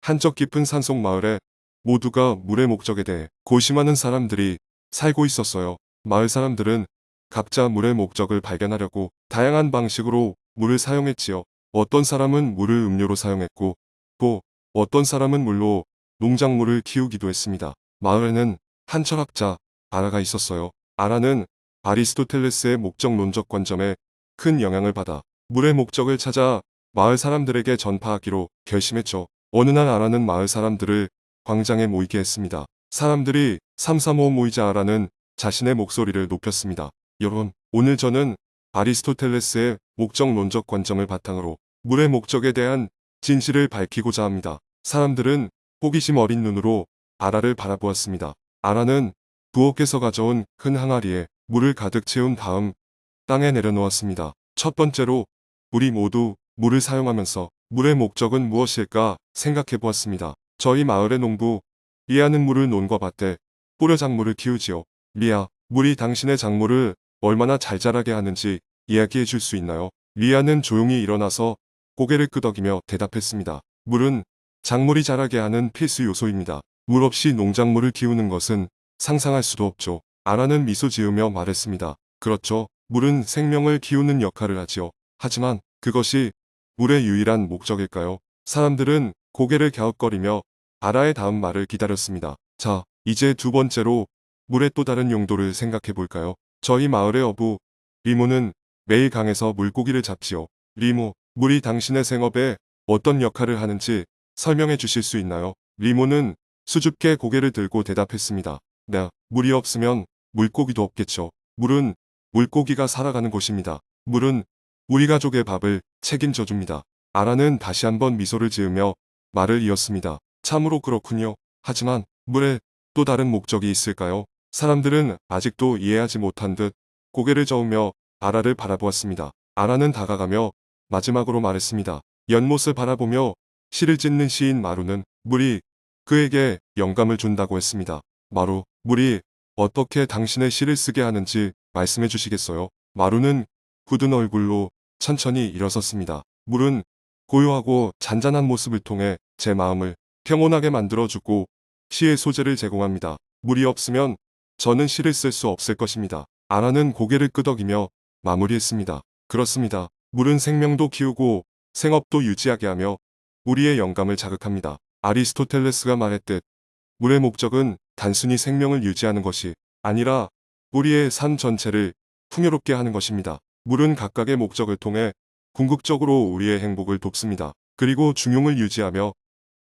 한적 깊은 산속 마을에 모두가 물의 목적에 대해 고심하는 사람들이 살고 있었어요. 마을 사람들은 각자 물의 목적을 발견하려고 다양한 방식으로 물을 사용했지요. 어떤 사람은 물을 음료로 사용했고 또 어떤 사람은 물로 농작물을 키우기도 했습니다. 마을에는 한 철학자 아라가 있었어요. 아라는 아리스토텔레스의 목적론적 관점에 큰 영향을 받아 물의 목적을 찾아 마을 사람들에게 전파하기로 결심했죠. 어느 날 아라는 마을 사람들을 광장에 모이게 했습니다. 사람들이 삼삼오오 모이자 아라는 자신의 목소리를 높였습니다. 여러분, 오늘 저는 아리스토텔레스의 목적론적 관점을 바탕으로 물의 목적에 대한 진실을 밝히고자 합니다. 사람들은 호기심 어린 눈으로 아라를 바라보았습니다. 아라는 부엌에서 가져온 큰 항아리에 물을 가득 채운 다음 땅에 내려놓았습니다. 첫 번째로 우리 모두 물을 사용하면서 물의 목적은 무엇일까 생각해 보았습니다. 저희 마을의 농부 리아는 물을 논과 밭에 뿌려 작물을 키우지요. 리아, 물이 당신의 작물을 얼마나 잘 자라게 하는지 이야기해 줄 수 있나요? 리아는 조용히 일어나서 고개를 끄덕이며 대답했습니다. 물은 작물이 자라게 하는 필수 요소입니다. 물 없이 농작물을 키우는 것은 상상할 수도 없죠. 아라는 미소 지으며 말했습니다. 그렇죠. 물은 생명을 키우는 역할을 하지요. 하지만 그것이 물의 유일한 목적일까요? 사람들은 고개를 갸웃거리며 아라의 다음 말을 기다렸습니다. 자, 이제 두 번째로 물의 또 다른 용도를 생각해 볼까요? 저희 마을의 어부 리모는 매일 강에서 물고기를 잡지요. 리모, 물이 당신의 생업에 어떤 역할을 하는지 설명해 주실 수 있나요? 리모는 수줍게 고개를 들고 대답했습니다. 네, 물이 없으면 물고기도 없겠죠. 물은 물고기가 살아가는 곳입니다. 물은 우리 가족의 밥을 책임져 줍니다. 아라는 다시 한번 미소를 지으며 말을 이었습니다. 참으로 그렇군요. 하지만 물에 또 다른 목적이 있을까요? 사람들은 아직도 이해하지 못한 듯 고개를 저으며 아라를 바라보았습니다. 아라는 다가가며 마지막으로 말했습니다. 연못을 바라보며 시를 짓는 시인 마루는 물이 그에게 영감을 준다고 했습니다. 마루, 물이 어떻게 당신의 시를 쓰게 하는지 말씀해 주시겠어요? 마루는 굳은 얼굴로 천천히 일어섰습니다. 물은 고요하고 잔잔한 모습을 통해 제 마음을 평온하게 만들어주고 시의 소재를 제공합니다. 물이 없으면 저는 시를 쓸 수 없을 것입니다. 아라는 고개를 끄덕이며 마무리했습니다. 그렇습니다. 물은 생명도 키우고 생업도 유지하게 하며 우리의 영감을 자극합니다. 아리스토텔레스가 말했듯 물의 목적은 단순히 생명을 유지하는 것이 아니라 우리의 삶 전체를 풍요롭게 하는 것입니다. 물은 각각의 목적을 통해 궁극적으로 우리의 행복을 돕습니다. 그리고 중용을 유지하며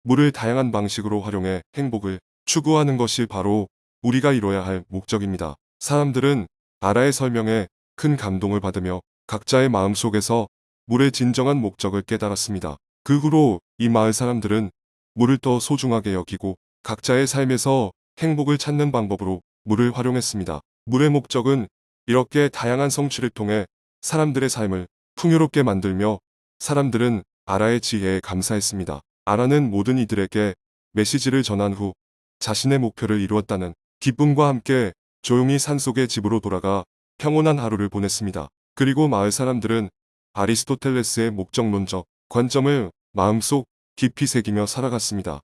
물을 다양한 방식으로 활용해 행복을 추구하는 것이 바로 우리가 이뤄야 할 목적입니다. 사람들은 아라의 설명에 큰 감동을 받으며 각자의 마음속에서 물의 진정한 목적을 깨달았습니다. 그 후로 이 마을 사람들은 물을 더 소중하게 여기고 각자의 삶에서 행복을 찾는 방법으로 물을 활용했습니다. 물의 목적은 이렇게 다양한 성취를 통해 사람들의 삶을 풍요롭게 만들며 사람들은 아라의 지혜에 감사했습니다. 아라는 모든 이들에게 메시지를 전한 후 자신의 목표를 이루었다는 기쁨과 함께 조용히 산속의 집으로 돌아가 평온한 하루를 보냈습니다. 그리고 마을 사람들은 아리스토텔레스의 목적론적 관점을 마음속 깊이 새기며 살아갔습니다.